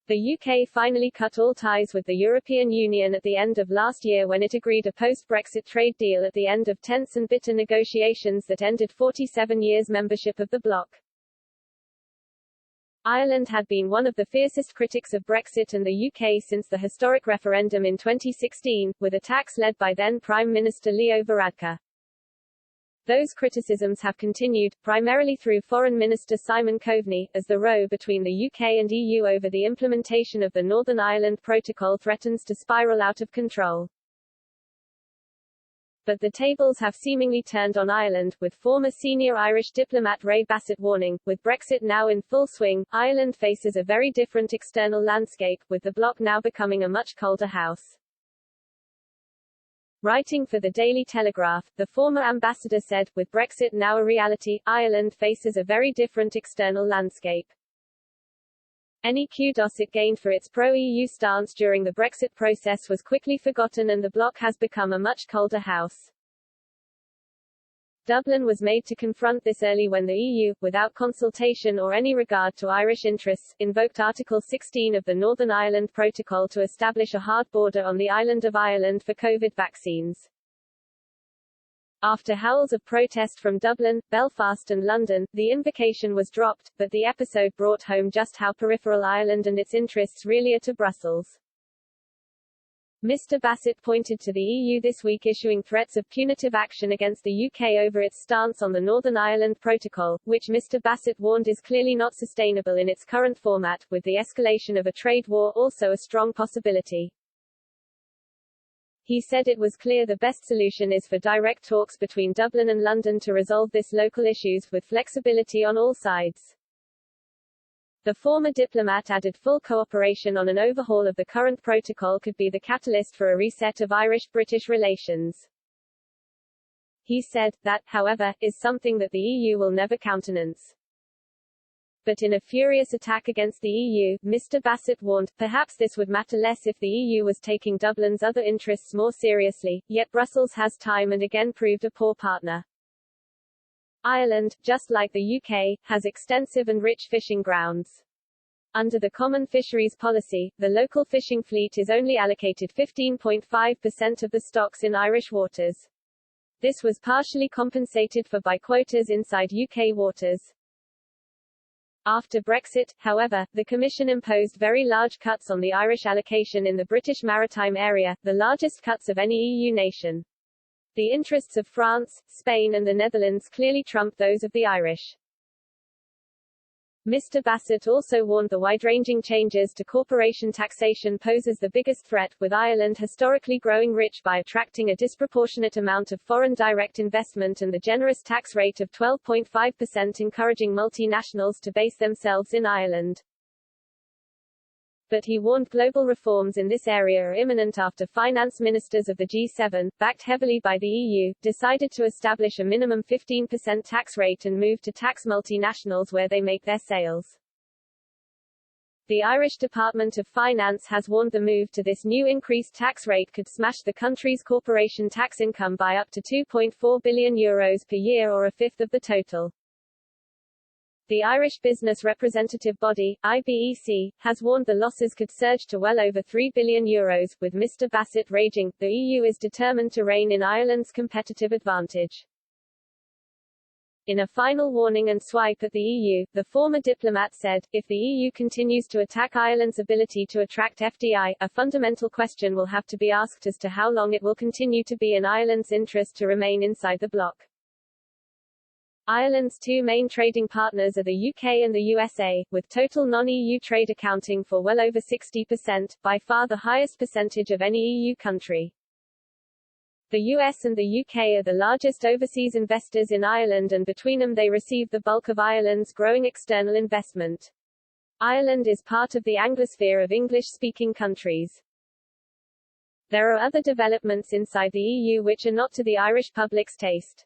The UK finally cut all ties with the European Union at the end of last year when it agreed a post-Brexit trade deal at the end of tense and bitter negotiations that ended 47 years' membership of the bloc. Ireland had been one of the fiercest critics of Brexit and the UK since the historic referendum in 2016, with attacks led by then Prime Minister Leo Varadkar. Those criticisms have continued, primarily through Foreign Minister Simon Coveney, as the row between the UK and EU over the implementation of the Northern Ireland Protocol threatens to spiral out of control. But the tables have seemingly turned on Ireland, with former senior Irish diplomat Ray Bassett warning, with Brexit now in full swing, Ireland faces a very different external landscape, with the bloc now becoming a much colder house. Writing for the Daily Telegraph, the former ambassador said, with Brexit now a reality, Ireland faces a very different external landscape. Any kudos it gained for its pro-EU stance during the Brexit process was quickly forgotten and the bloc has become a much colder house. Dublin was made to confront this early when the EU, without consultation or any regard to Irish interests, invoked Article 16 of the Northern Ireland Protocol to establish a hard border on the island of Ireland for COVID vaccines. After howls of protest from Dublin, Belfast and London, the invocation was dropped, but the episode brought home just how peripheral Ireland and its interests really are to Brussels. Mr. Bassett pointed to the EU this week issuing threats of punitive action against the UK over its stance on the Northern Ireland Protocol, which Mr. Bassett warned is clearly not sustainable in its current format, with the escalation of a trade war also a strong possibility. He said it was clear the best solution is for direct talks between Dublin and London to resolve this local issues, with flexibility on all sides. The former diplomat added full cooperation on an overhaul of the current protocol could be the catalyst for a reset of Irish-British relations. He said, that, however, is something that the EU will never countenance. But in a furious attack against the EU, Mr. Bassett warned, perhaps this would matter less if the EU was taking Dublin's other interests more seriously, yet Brussels has time and again proved a poor partner. Ireland, just like the UK, has extensive and rich fishing grounds. Under the Common Fisheries Policy, the local fishing fleet is only allocated 15.5% of the stocks in Irish waters. This was partially compensated for by quotas inside UK waters. After Brexit, however, the Commission imposed very large cuts on the Irish allocation in the British Maritime Area, the largest cuts of any EU nation. The interests of France, Spain and the Netherlands clearly trump those of the Irish. Mr. Bassett also warned the wide-ranging changes to corporation taxation poses the biggest threat, with Ireland historically growing rich by attracting a disproportionate amount of foreign direct investment and the generous tax rate of 12.5% encouraging multinationals to base themselves in Ireland. But he warned global reforms in this area are imminent after finance ministers of the G7, backed heavily by the EU, decided to establish a minimum 15% tax rate and move to tax multinationals where they make their sales. The Irish Department of Finance has warned the move to this new increased tax rate could smash the country's corporation tax income by up to €2.4 billion per year or a fifth of the total. The Irish Business Representative Body, IBEC, has warned the losses could surge to well over €3 billion, with Mr. Bassett raging, the EU is determined to rein in Ireland's competitive advantage. In a final warning and swipe at the EU, the former diplomat said, if the EU continues to attack Ireland's ability to attract FDI, a fundamental question will have to be asked as to how long it will continue to be in Ireland's interest to remain inside the bloc. Ireland's two main trading partners are the UK and the USA, with total non-EU trade accounting for well over 60%, by far the highest percentage of any EU country. The US and the UK are the largest overseas investors in Ireland and between them they receive the bulk of Ireland's growing external investment. Ireland is part of the Anglosphere of English-speaking countries. There are other developments inside the EU which are not to the Irish public's taste.